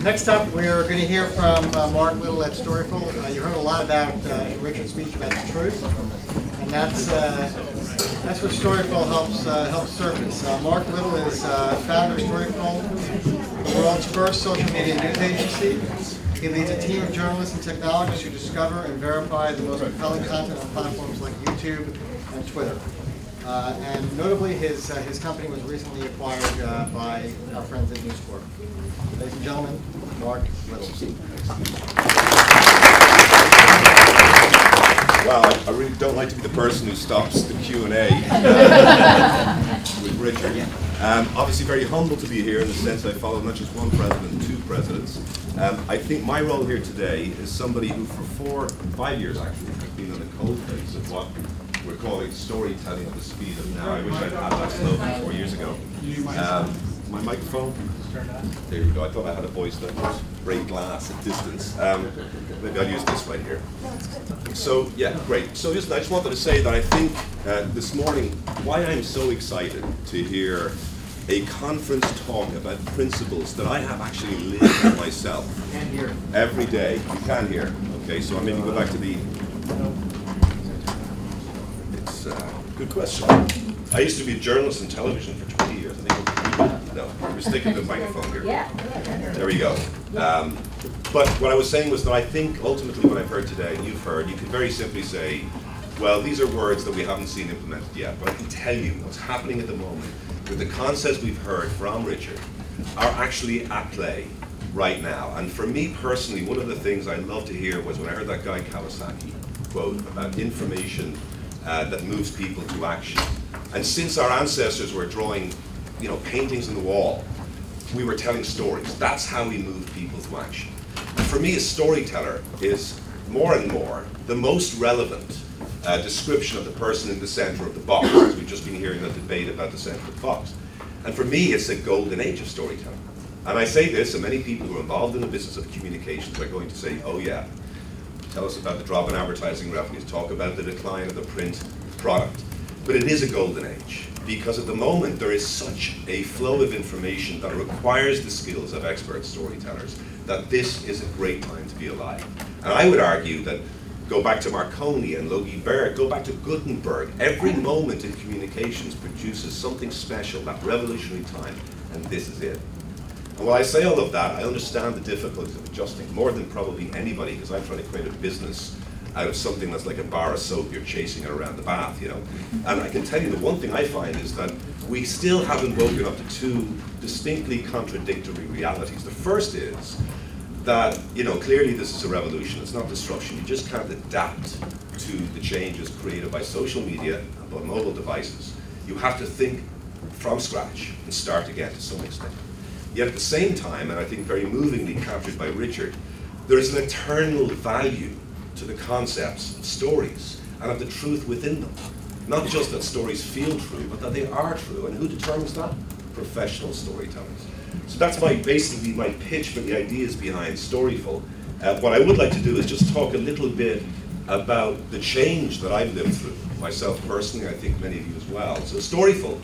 Next up, we're going to hear from Mark Little at Storyful. You heard a lot about Richard's speech about the truth, and that's what Storyful helps surface. Mark Little is founder of Storyful, the world's first social media news agency. He leads a team of journalists and technologists who discover and verify the most compelling content on platforms like YouTube and Twitter. And notably, his company was recently acquired by our friends at News Corp. Ladies and gentlemen, Mark Little. Wow, I really don't like to be the person who stops the Q&A with Richard. Obviously very humble to be here in the sense I follow not just one president, two presidents. I think my role here today is somebody who for 5 years actually has been on the cold face of what we're calling storytelling at the speed of now. I wish I'd had that slogan 4 years ago. My microphone? There you go. I thought I had a voice that was break glass at distance. Maybe I'll use this right here. So, yeah, great. So listen, I just wanted to say that I think this morning why I'm so excited to hear a conference talk about principles that I have actually lived myself every day. You can hear. Okay, so I'll maybe go back to the... It's a good question. I used to be a journalist in television for 20 years. No, I'm mistaken the microphone here. There we go. But what I was saying was that I think ultimately what I've heard today, and you've heard, you can very simply say, well, these are words that we haven't seen implemented yet, but I can tell you what's happening at the moment with the concepts we've heard from Richard are actually at play right now. And for me personally, one of the things I love to hear was when I heard that guy Kawasaki quote about information that moves people to action. And since our ancestors were drawing paintings on the wall, we were telling stories. That's how we moved people to action. And for me, a storyteller is more and more the most relevant description of the person in the center of the box, as we've just been hearing a debate about the center of the box. And for me, it's a golden age of storytelling. And I say this, and many people who are involved in the business of communications are going to say, oh yeah, tell us about the drop in advertising revenues, talk about the decline of the print product. But it is a golden age, because at the moment there is such a flow of information that requires the skills of expert storytellers that this is a great time to be alive. And I would argue that, go back to Marconi and Logie Baird, go back to Gutenberg, every moment in communications produces something special, that revolutionary time, and this is it. And while I say all of that, I understand the difficulties of adjusting, more than probably anybody, because I'm trying to create a business out of something that's like a bar of soap, you're chasing it around the bath, And I can tell you the one thing I find is that we still haven't woken up to two distinctly contradictory realities. The first is that, clearly this is a revolution, it's not disruption. You just can't adapt to the changes created by social media and by mobile devices. You have to think from scratch and start again to some extent. Yet at the same time, and I think very movingly captured by Richard, there is an eternal value to the concepts of stories and of the truth within them. Not just that stories feel true, but that they are true. And who determines that? Professional storytellers. So that's basically my pitch for the ideas behind Storyful. What I would like to do is just talk a little bit about the change that I've lived through, myself personally, I think many of you as well. So Storyful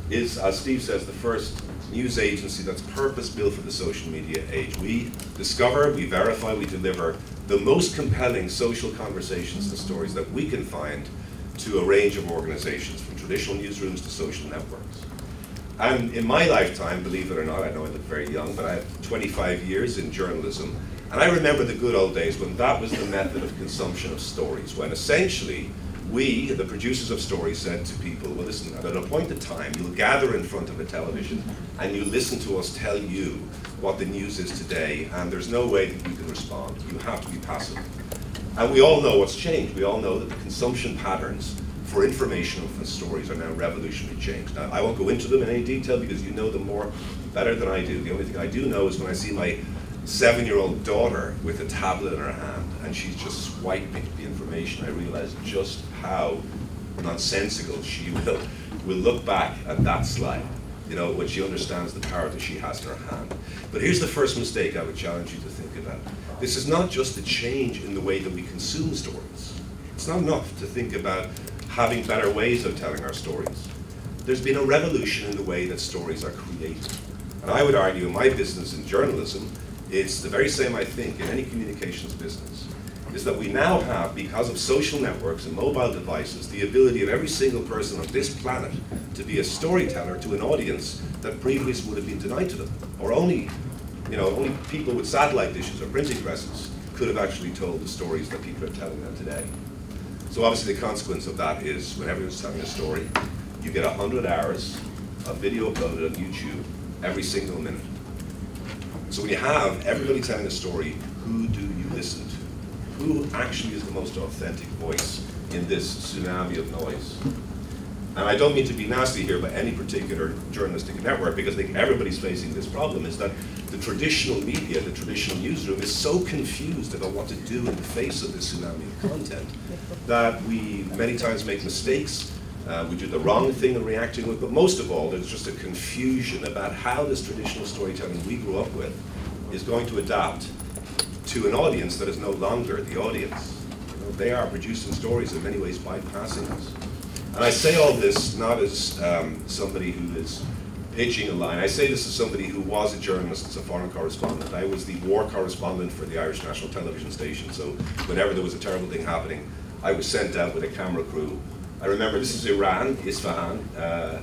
is, as Steve says, the first news agency that's purpose-built for the social media age. We discover, we verify, we deliver the most compelling social conversations and stories that we can find to a range of organizations, from traditional newsrooms to social networks. And in my lifetime, believe it or not, I know I look very young, but I have 25 years in journalism, and I remember the good old days when that was the method of consumption of stories, when essentially we, the producers of stories, said to people, well listen, at an appointed time, you'll gather in front of a television and you listen to us tell you what the news is today, and there's no way that you can respond. You have to be passive. And we all know what's changed. We all know that the consumption patterns for information and for stories are now revolutionarily changed. Now, I won't go into them in any detail because you know them better than I do. The only thing I do know is when I see my 7-year-old daughter with a tablet in her hand and she's just swiping the information, I realize just how nonsensical she will look back at that slide, when she understands the power that she has in her hand. But here's the first mistake I would challenge you to think about. This is not just a change in the way that we consume stories. It's not enough to think about having better ways of telling our stories. There's been a revolution in the way that stories are created. And I would argue in my business in journalism, it's the very same, I think, in any communications business, is that we now have, because of social networks and mobile devices, the ability of every single person on this planet to be a storyteller to an audience that previously would have been denied to them, or only people with satellite dishes or printing presses could have actually told the stories that people are telling them today. So obviously the consequence of that is when everyone's telling a story, you get 100 hours of video uploaded on YouTube every single minute. So when you have everybody telling a story, who do you listen to? Who actually is the most authentic voice in this tsunami of noise? And I don't mean to be nasty here by any particular journalistic network, because I think everybody's facing this problem, is that the traditional media, the traditional newsroom is so confused about what to do in the face of this tsunami of content that we many times make mistakes, we do the wrong thing in reacting with, but most of all there's just a confusion about how this traditional storytelling we grew up with is going to adapt to an audience that is no longer the audience. You know, they are producing stories in many ways bypassing us. And I say all this not as somebody who is pitching a line. I say this as somebody who was a journalist, as a foreign correspondent. I was the war correspondent for the Irish National Television Station, so whenever there was a terrible thing happening, I was sent out with a camera crew. I remember, this is Iran, Isfahan.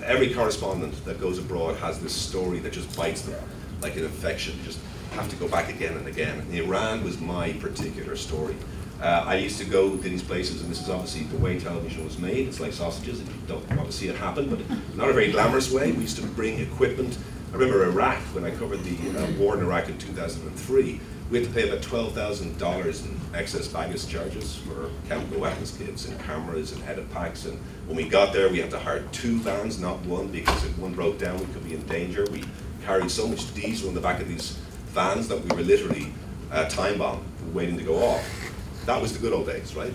Every correspondent that goes abroad has this story that just bites them like an infection. Just have to go back again and again. And Iran was my particular story. I used to go to these places, and this is obviously the way television was made. It's like sausages, and you don't want to see it happen, but not a very glamorous way. We used to bring equipment. I remember Iraq, when I covered the war in Iraq in 2003, we had to pay about $12,000 in excess baggage charges for chemical weapons kits and cameras and edit packs. And when we got there, we had to hire 2 vans, not 1, because if one broke down, we could be in danger. We carried so much diesel in the back of these vans that we were literally time bomb, waiting to go off. That was the good old days, right?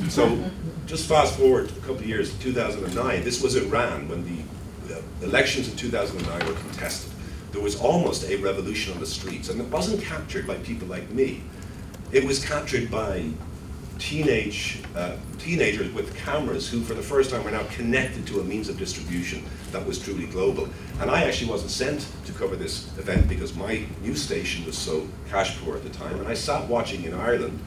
So just fast forward a couple of years, 2009, this was Iran when the elections in 2009 were contested. There was almost a revolution on the streets, and it wasn't captured by people like me. It was captured by teenagers with cameras who for the first time were now connected to a means of distribution that was truly global. And I actually wasn't sent to cover this event because my news station was so cash poor at the time, and I sat watching in Ireland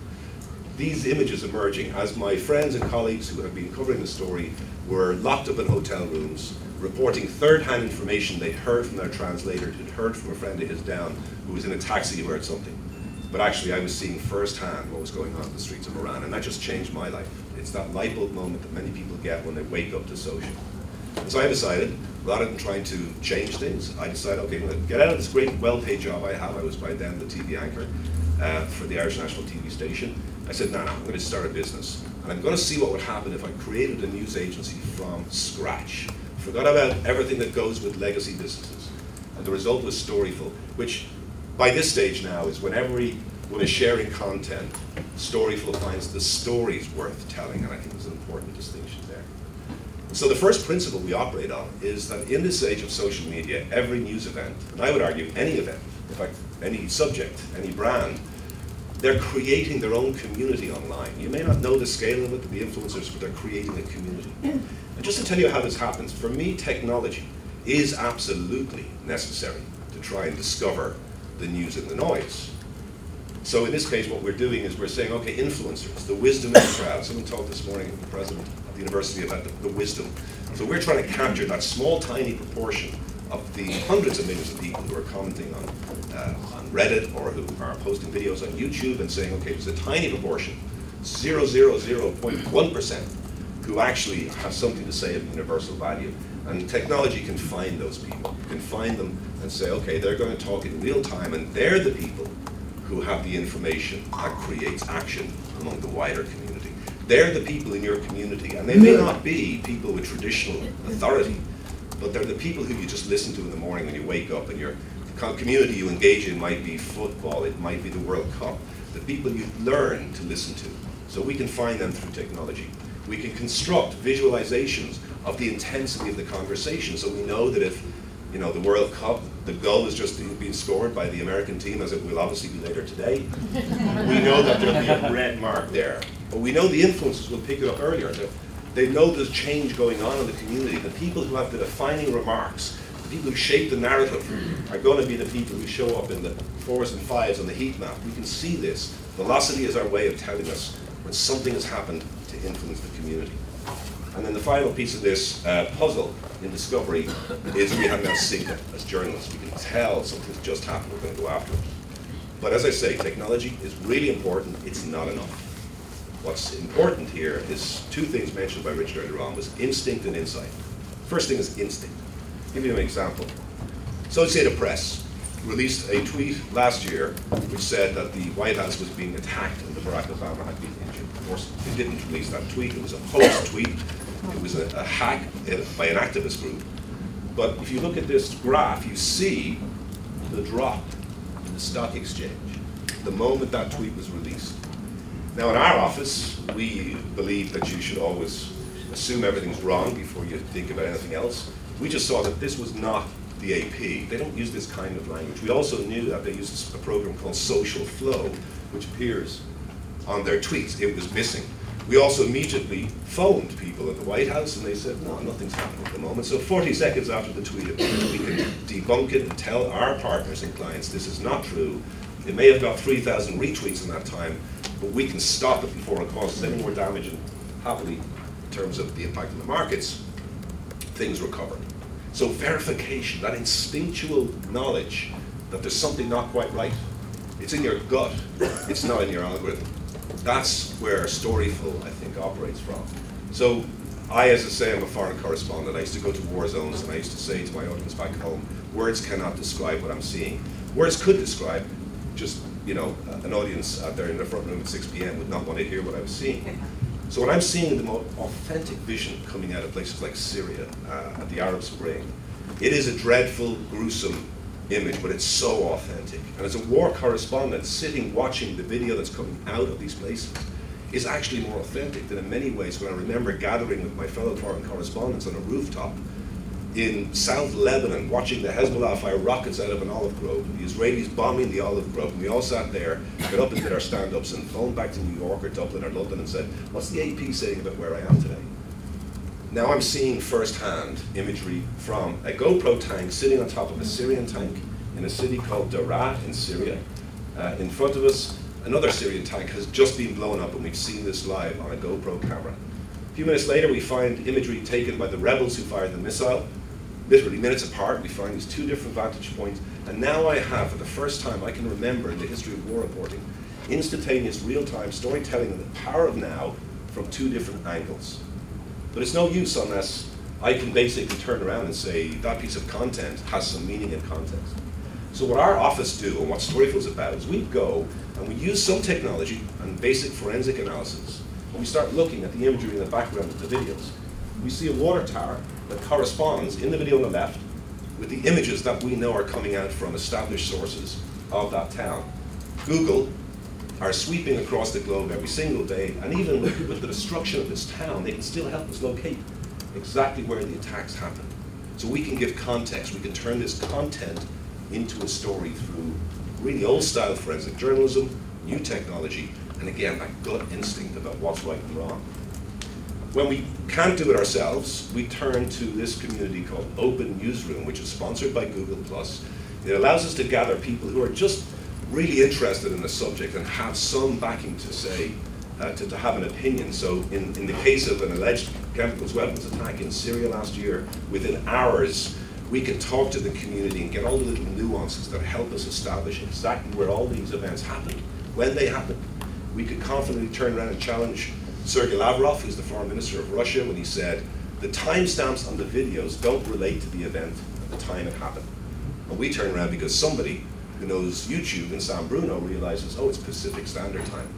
these images emerging as my friends and colleagues who have been covering the story were locked up in hotel rooms, reporting third-hand information they'd heard from their translator, who'd heard from a friend of his down who was in a taxi who heard something. But actually I was seeing firsthand what was going on in the streets of Iran, and that just changed my life. It's that light bulb moment that many people get when they wake up to social. And so I decided, rather than trying to change things, I decided, okay, I'm going to get out of this great well-paid job I have. I was by then the TV anchor for the Irish National TV Station. I said, no, I'm going to start a business. And I'm going to see what would happen if I created a news agency from scratch. Forgot about everything that goes with legacy businesses. And the result was Storyful, which by this stage now is when everyone is sharing content, Storyful finds the stories worth telling, and I think there's an important distinction there. So the first principle we operate on is that in this age of social media, every news event, and I would argue any event, in fact, any subject, any brand, they're creating their own community online. You may not know the scale of it, the influencers, but they're creating a community. And just to tell you how this happens, for me, technology is absolutely necessary to try and discover the news and the noise. So in this case, what we're doing is we're saying, okay, influencers, the wisdom in the crowd. Someone talked this morning with the president of the university about the wisdom. So we're trying to capture that small, tiny proportion of the hundreds of millions of people who are commenting on Reddit or who are posting videos on YouTube and saying, okay, there's a tiny proportion, 0.1%, who actually have something to say of universal value. And technology can find those people. You can find them and say, okay, they're going to talk in real time, and they're the people who have the information that creates action among the wider community. They're the people in your community, and they may not be people with traditional authority, but they're the people who you just listen to in the morning when you wake up, and your community you engage in might be football, it might be the World Cup, the people you learn to listen to. So we can find them through technology. We can construct visualizations of the intensity of the conversation, so we know that if, you know, the World Cup, the goal is just being scored by the American team, as it will obviously be later today, we know that there'll be a red mark there. But we know the influencers will pick it up earlier. They know there's change going on in the community. The people who have the defining remarks, The people who shape the narrative are going to be the people who show up in the 4s and 5s on the heat map. We can see this. Velocity is our way of telling us when something has happened to influence the community. And then the final piece of this puzzle in discovery is we have now signal as journalists. We can tell something's just happened, we're going to go after it. But as I say, technology is really important, it's not enough. What's important here is two things mentioned by Richard earlier on, was instinct and insight. First thing is instinct. I'll give you an example. Associated Press released a tweet last year which said that the White House was being attacked and that Barack Obama had been injured. Of course, they didn't release that tweet. It was a post tweet. It was a hack by an activist group. But if you look at this graph, you see the drop in the stock exchange the moment that tweet was released. Now, in our office, we believe that you should always assume everything's wrong before you think about anything else. We just saw that this was not the AP. They don't use this kind of language. We also knew that they used a program called Social Flow, which appears on their tweets. It was missing. We also immediately phoned people at the White House and they said, no, nothing's happening at the moment. So 40 seconds after the tweet appeared, we can debunk it and tell our partners and clients this is not true. It may have got 3,000 retweets in that time, but we can stop it before it causes any more damage. And happily, in terms of the impact on the markets, things recovered. So verification, that instinctual knowledge that there's something not quite right. It's in your gut, it's not in your algorithm. That's where Storyful, I think, operates from. So I, as I say, I'm a foreign correspondent. I used to go to war zones and I used to say to my audience back home, words cannot describe what I'm seeing. Words could describe, just, you know, an audience out there in the front room at 6 p.m. would not want to hear what I was seeing. So what I'm seeing is the most authentic vision coming out of places like Syria, at the Arab Spring. It is a dreadful, gruesome image, but it's so authentic. And as a war correspondent, sitting watching the video that's coming out of these places is actually more authentic than in many ways when I remember gathering with my fellow foreign correspondents on a rooftop in South Lebanon, watching the Hezbollah fire rockets out of an olive grove, the Israelis bombing the olive grove, and we all sat there, got up and did our stand-ups and phoned back to New York or Dublin or London and said, what's the AP saying about where I am today? Now I'm seeing firsthand imagery from a GoPro tank sitting on top of a Syrian tank in a city called Daraa in Syria. In front of us, another Syrian tank has just been blown up, and we've seen this live on a GoPro camera. A few minutes later, we find imagery taken by the rebels who fired the missile. Literally minutes apart, we find these two different vantage points, and now I have, for the first time I can remember in the history of war reporting, instantaneous real-time storytelling of the power of now from two different angles. But it's no use unless I can basically turn around and say that piece of content has some meaning and context. So what our office do and what Storyful is about is we go and we use some technology and basic forensic analysis, and we start looking at the imagery in the background of the videos. We see a water tower that corresponds in the video on the left with the images that we know are coming out from established sources of that town. Google are sweeping across the globe every single day, and even with the destruction of this town, they can still help us locate exactly where the attacks happened. So we can give context, we can turn this content into a story through really old-style forensic journalism, new technology, and again, that gut instinct about what's right and wrong. When we can't do it ourselves, we turn to this community called Open Newsroom, which is sponsored by Google+. It allows us to gather people who are just really interested in the subject and have some backing to say, to have an opinion. So in the case of an alleged chemicals weapons attack in Syria last year, within hours, we can talk to the community and get all the little nuances that help us establish exactly where all these events happened, when they happened. We could confidently turn around and challenge Sergei Lavrov, who's the foreign minister of Russia, when he said, the timestamps on the videos don't relate to the event at the time it happened. And we turn around because somebody who knows YouTube in San Bruno realizes, oh, it's Pacific Standard Time.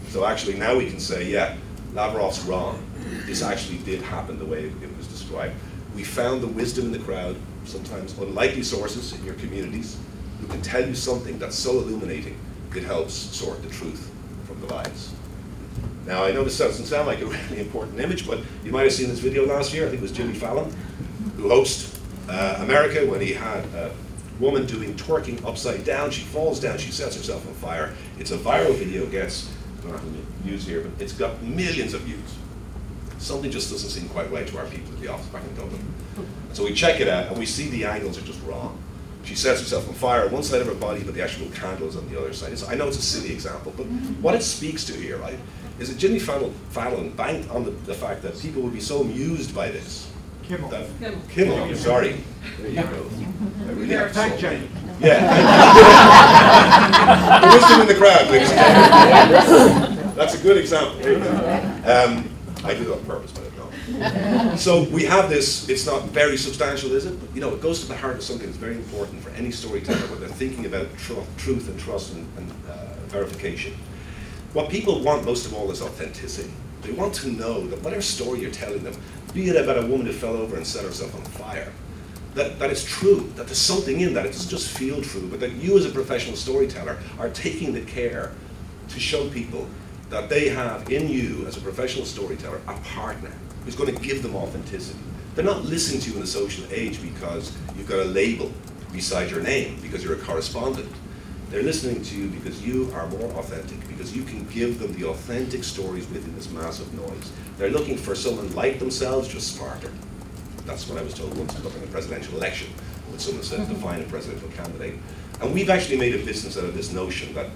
So actually now we can say, yeah, Lavrov's wrong. This actually did happen the way it was described. We found the wisdom in the crowd, sometimes unlikely sources in your communities, who can tell you something that's so illuminating, it helps sort the truth from the lies. Now, I know this doesn't sound like a really important image, but you might have seen this video last year. I think it was Jimmy Fallon, who hosted America when he had a woman doing twerking upside down. She falls down, she sets herself on fire. It's a viral video, gets, I don't know how to use here, but it's got millions of views. something just doesn't seem quite right to our people at the office back in Dublin. So we check it out, and we see the angles are just wrong. She sets herself on fire on one side of her body, but the actual candle is on the other side. I know it's a silly example, but what it speaks to here, right, is that Jimmy Fallon banked on the fact that people would be so amused by this. Kimmel. Kimmel, sorry. There you go. I really have Thank to you. Yeah. The wisdom in the crowd, ladies and gentlemen. That's a good example. There you go. I did it on purpose, but I don't. So we have this, it's not very substantial, is it? But you know, it goes to the heart of something that's very important for any storyteller when they're thinking about truth and trust and verification. What people want most of all is authenticity. They want to know that whatever story you're telling them, be it about a woman who fell over and set herself on fire, that it's true, that there's something in that, it doesn't just feel true, but that you as a professional storyteller are taking the care to show people that they have in you as a professional storyteller a partner who's going to give them authenticity. They're not listening to you in the social age because you've got a label beside your name, because you're a correspondent. They're listening to you because you are more authentic, because you can give them the authentic stories within this massive noise. They're looking for someone like themselves, just smarter. That's what I was told once covering a presidential election, when someone said, define a presidential candidate. And we've actually made a business out of this notion that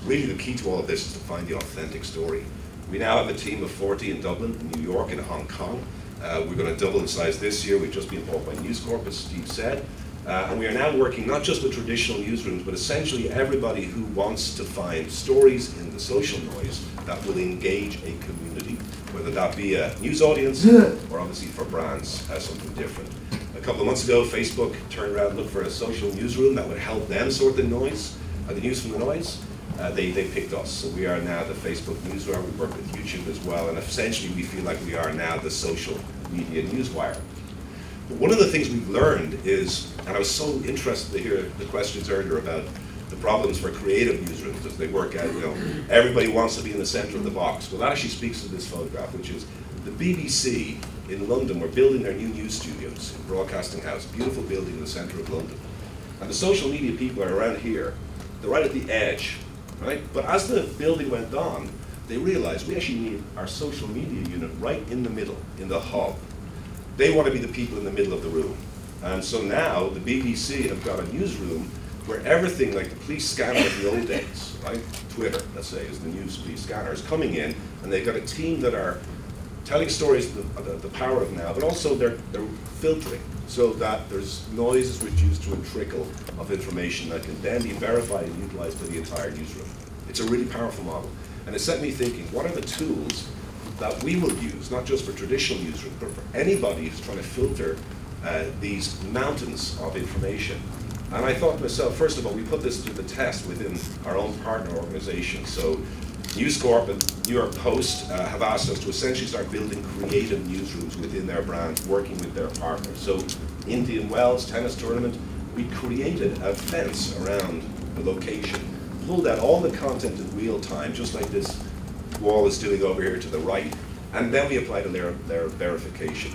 really the key to all of this is to find the authentic story. We now have a team of 40 in Dublin, in New York, and Hong Kong. We're going to double in size this year. We've just been bought by News Corp, as Steve said. And we are now working not just with traditional newsrooms, but essentially everybody who wants to find stories in the social noise that will engage a community, whether that be a news audience or obviously for brands as something different. A couple of months ago, Facebook turned around and looked for a social newsroom that would help them sort the noise, the news from the noise. They picked us, so we are now the Facebook newswire. We work with YouTube as well, and essentially we feel like we are now the social media newswire. But one of the things we've learned is, and I was so interested to hear the questions earlier about the problems for creative newsrooms as they work out, you know, everybody wants to be in the center of the box. Well, that actually speaks to this photograph, which is the BBC in London were building their new news studios in Broadcasting House, beautiful building in the center of London. And the social media people are around here, they're right at the edge, right? But as the building went on, they realized we actually need our social media unit right in the middle, in the hub. They want to be the people in the middle of the room. And so now the BBC have got a newsroom where everything like the police scanner of the old days, right? Twitter, let's say, is the news police scanner, is coming in, and they've got a team that are telling stories the power of now, but also they're filtering so that there's noise is reduced to a trickle of information that can then be verified and utilized by the entire newsroom. It's a really powerful model. And it set me thinking, what are the tools that we will use, not just for traditional newsrooms, but for anybody who's trying to filter these mountains of information. And I thought to myself, first of all, we put this to the test within our own partner organization. So News Corp and New York Post have asked us to essentially start building creative newsrooms within their brands, working with their partners. So Indian Wells tennis tournament, we created a fence around the location, pulled out all the content in real time, just like this wall is doing over here to the right, and then we applied a layer of verification.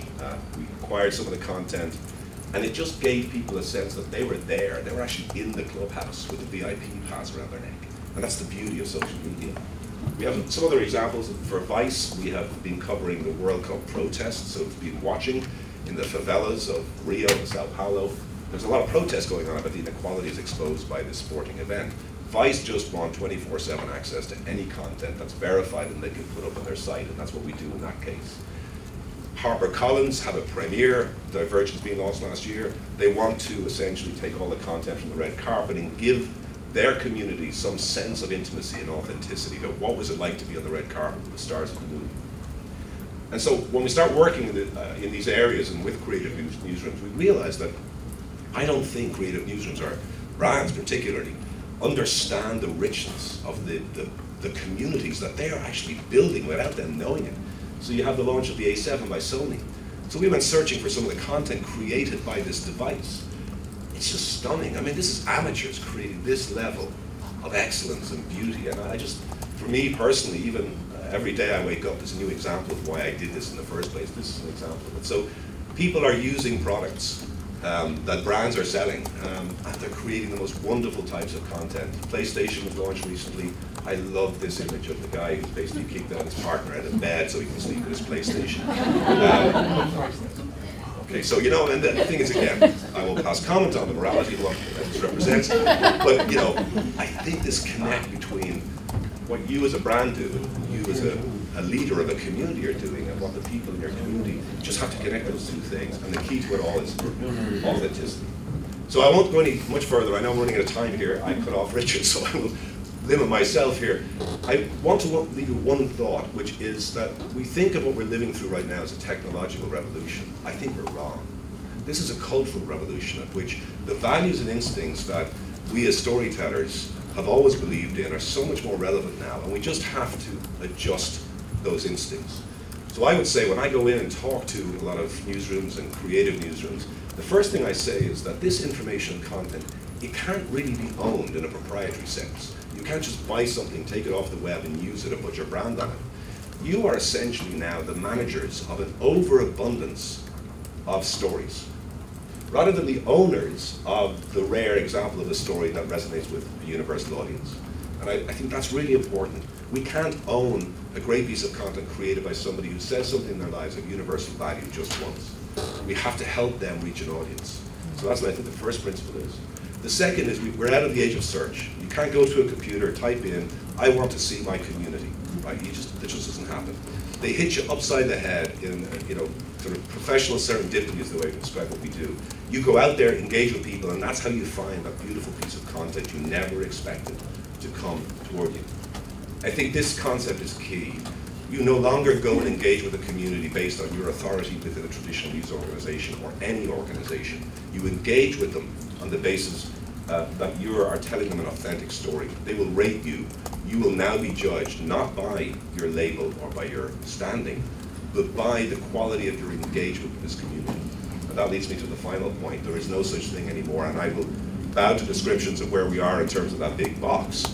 We acquired some of the content, and it just gave people a sense that they were there. They were actually in the clubhouse with a VIP pass around their neck. And that's the beauty of social media. We have some other examples. For Vice, we have been covering the World Cup protests, so we've been watching in the favelas of Rio and Sao Paulo. There's a lot of protests going on about the inequalities exposed by this sporting event. Vice just want 24/7 access to any content that's verified and they can put up on their site, and that's what we do in that case. HarperCollins have a premiere, Divergent's being launched last year. They want to essentially take all the content from the red carpet and give their community some sense of intimacy and authenticity about what was it like to be on the red carpet with the stars of the movie. And so when we start working in these areas and with creative newsrooms, we realize that I don't think creative newsrooms, or brands particularly, understand the richness of the communities that they are actually building without them knowing it. So you have the launch of the A7 by Sony. So we went searching for some of the content created by this device. It's just stunning. I mean, this is amateurs creating this level of excellence and beauty. And I just, for me personally, even every day I wake up, there's a new example of why I did this in the first place. This is an example of it. So people are using products that brands are selling, and they're creating the most wonderful types of content. PlayStation was launched recently. I love this image of the guy who's basically kicked out his partner out of bed so he can sleep with his PlayStation. Okay, so you know, and the thing is, again, I will pass comment on the morality of what this represents, but you know, I think this connect between what you as a brand do, and you as a leader of a community are doing, and what the people in your community just have to connect those two things. And the key to it all is authenticity. So I won't go any much further. I know I'm running out of time here. I cut off Richard, so I will limit myself here. I want to leave you one thought, which is that we think of what we're living through right now as a technological revolution. I think we're wrong. This is a cultural revolution at which the values and instincts that we as storytellers have always believed in are so much more relevant now, and we just have to adjust those instincts. So I would say when I go in and talk to a lot of newsrooms and creative newsrooms, the first thing I say is that this information and content, it can't really be owned in a proprietary sense. You can't just buy something, take it off the web and use it and put your brand on it. You are essentially now the managers of an overabundance of stories, rather than the owners of the rare example of a story that resonates with a universal audience. And I think that's really important. We can't own a great piece of content created by somebody who says something in their lives of universal value just once. We have to help them reach an audience. So that's what I think the first principle is. The second is we're out of the age of search. You can't go to a computer, type in, I want to see my community, right? It just doesn't happen. They hit you upside the head in, you know, sort of professional serendipity is the way to describe what we do. You go out there, engage with people, and that's how you find that beautiful piece of content you never expected to come toward you. I think this concept is key. You no longer go and engage with a community based on your authority within a traditional news organization or any organization. You engage with them on the basis that you are telling them an authentic story. They will rate you. You will now be judged not by your label or by your standing, but by the quality of your engagement with this community. And that leads me to the final point. There is no such thing anymore, and I will bow to descriptions of where we are in terms of that big box.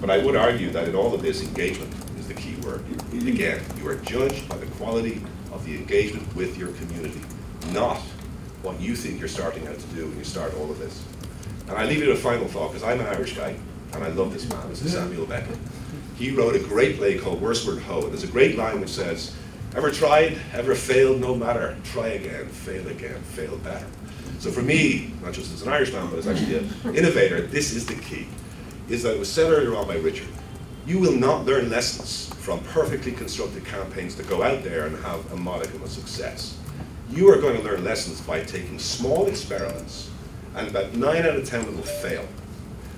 But I would argue that in all of this, engagement is the key word. Again, you are judged by the quality of the engagement with your community, not what you think you're starting out to do when you start all of this. And I leave you to a final thought, because I'm an Irish guy, and I love this man. This is Samuel Beckett. He wrote a great play called Worstward Ho, and there's a great line which says, ever tried, ever failed, no matter, try again, fail better. So for me, not just as an Irishman, but as actually an innovator, this is the key, is that it was said earlier on by Richard, you will not learn lessons from perfectly constructed campaigns that go out there and have a modicum of success. You are going to learn lessons by taking small experiments, and about 9 out of 10 of them will fail.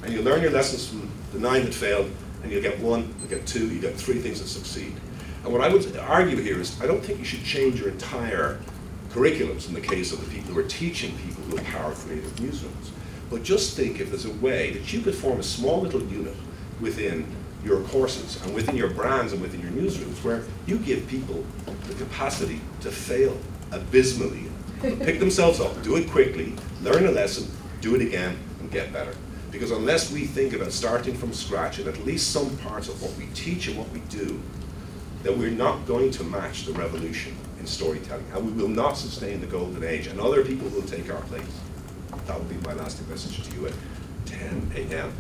And you learn your lessons from the 9 that failed, and you'll get 1, you'll get 2, you get 3 things that succeed. And what I would argue here is, I don't think you should change your entire curriculums in the case of the people who are teaching people who empower creative newsrooms. But just think if there's a way that you could form a small little unit within your courses and within your brands and within your newsrooms where you give people the capacity to fail abysmally, pick themselves up, do it quickly, learn a lesson, do it again, and get better. Because unless we think about starting from scratch in at least some parts of what we teach and what we do, that we're not going to match the revolution in storytelling, and we will not sustain the golden age, and other people will take our place. That would be my lasting message to you at 10 a.m.